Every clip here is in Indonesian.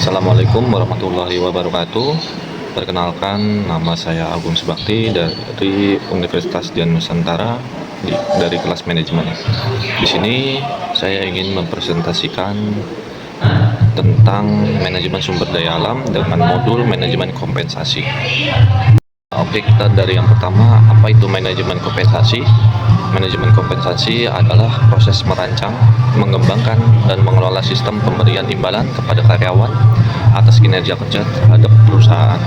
Assalamualaikum warahmatullahi wabarakatuh. Perkenalkan, nama saya Agung Subakti dari Universitas Dian Nusantara dari kelas manajemen. Di sini saya ingin mempresentasikan tentang manajemen sumber daya alam dengan modul manajemen kompensasi. Oke, kita dari yang pertama, apa itu manajemen kompensasi? Manajemen kompensasi adalah proses merancang, mengembangkan, dan mengelola sistem pemberian imbalan kepada karyawan atas kinerja kerja terhadap perusahaan.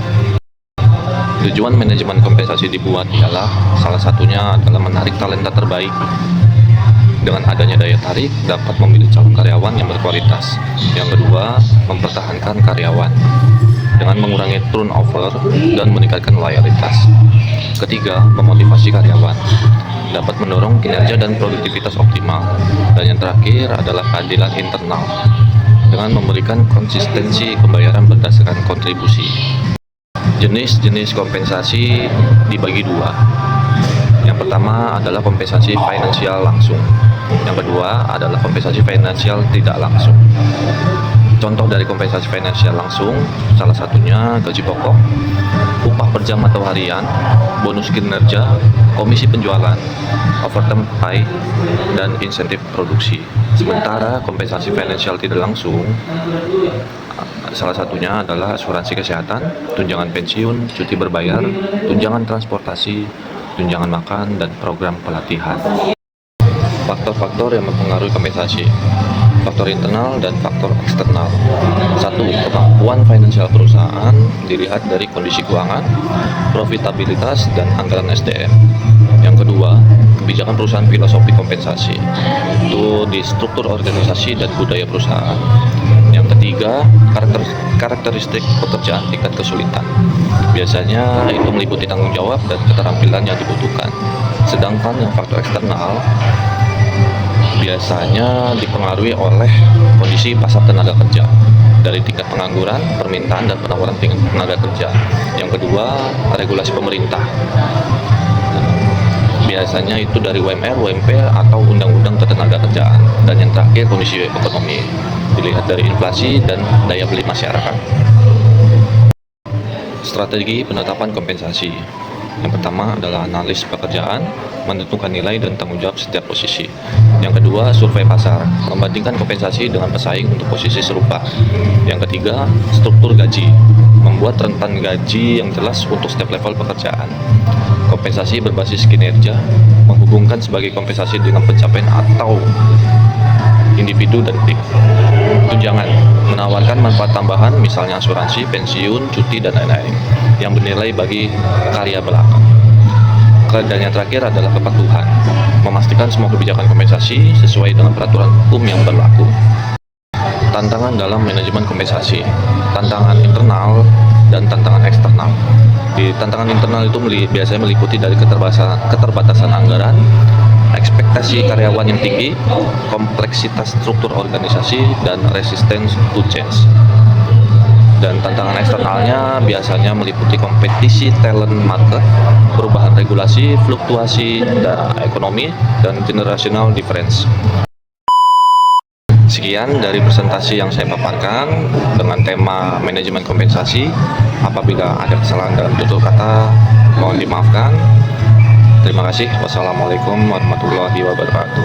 Tujuan manajemen kompensasi dibuat ialah salah satunya adalah menarik talenta terbaik. Dengan adanya daya tarik, dapat memilih calon karyawan yang berkualitas. Yang kedua, mempertahankan karyawan dengan mengurangi turnover dan meningkatkan loyalitas. Ketiga, memotivasi karyawan, dapat mendorong kinerja dan produktivitas optimal. Dan yang terakhir adalah keadilan internal, dengan memberikan konsistensi pembayaran berdasarkan kontribusi. Jenis-jenis kompensasi dibagi dua. Yang pertama adalah kompensasi finansial langsung. Yang kedua adalah kompensasi finansial tidak langsung. Contoh dari kompensasi finansial langsung, salah satunya gaji pokok, upah per jam atau harian, bonus kinerja, komisi penjualan, overtime pay, dan insentif produksi. Sementara kompensasi finansial tidak langsung, salah satunya adalah asuransi kesehatan, tunjangan pensiun, cuti berbayar, tunjangan transportasi, tunjangan makan, dan program pelatihan. Faktor-faktor yang mempengaruhi kompensasi: faktor internal dan faktor eksternal. 1. Kemampuan finansial perusahaan dilihat dari kondisi keuangan, profitabilitas, dan anggaran SDM. Yang kedua, kebijakan perusahaan, filosofi kompensasi itu di struktur organisasi dan budaya perusahaan. Yang ketiga, karakteristik pekerjaan tingkat kesulitan. Biasanya itu meliputi tanggung jawab dan keterampilan yang dibutuhkan. Sedangkan yang faktor eksternal biasanya dipengaruhi oleh kondisi pasar tenaga kerja, dari tingkat pengangguran, permintaan, dan penawaran tenaga kerja. Yang kedua, regulasi pemerintah. Biasanya itu dari UMR, UMP, atau undang-undang ketenaga kerjaan. Dan yang terakhir, kondisi ekonomi, dilihat dari inflasi dan daya beli masyarakat. Strategi penetapan kompensasi. Yang pertama adalah analis pekerjaan, menentukan nilai dan tanggung jawab setiap posisi. Yang kedua, survei pasar, membandingkan kompensasi dengan pesaing untuk posisi serupa. Yang ketiga, struktur gaji, membuat rentan gaji yang jelas untuk setiap level pekerjaan. Kompensasi berbasis kinerja, menghubungkan sebagai kompensasi dengan pencapaian atau individu dan tim. Tunjangan, menawarkan manfaat tambahan misalnya asuransi, pensiun, cuti, dan lain-lain yang bernilai bagi karya belakang. Dan yang terakhir adalah kepatuhan, memastikan semua kebijakan kompensasi sesuai dengan peraturan hukum yang berlaku. Tantangan dalam manajemen kompensasi, tantangan internal dan tantangan eksternal. Di tantangan internal itu biasanya meliputi dari keterbatasan anggaran, ekspektasi karyawan yang tinggi, kompleksitas struktur organisasi, dan resistance to change. Dan tantangan eksternalnya biasanya meliputi kompetisi talent market, perubahan regulasi, fluktuasi ekonomi, dan generational difference. Sekian dari presentasi yang saya paparkan dengan tema manajemen kompensasi. Apabila ada kesalahan dalam tutur kata, mohon dimaafkan. Terima kasih. Wassalamualaikum warahmatullahi wabarakatuh.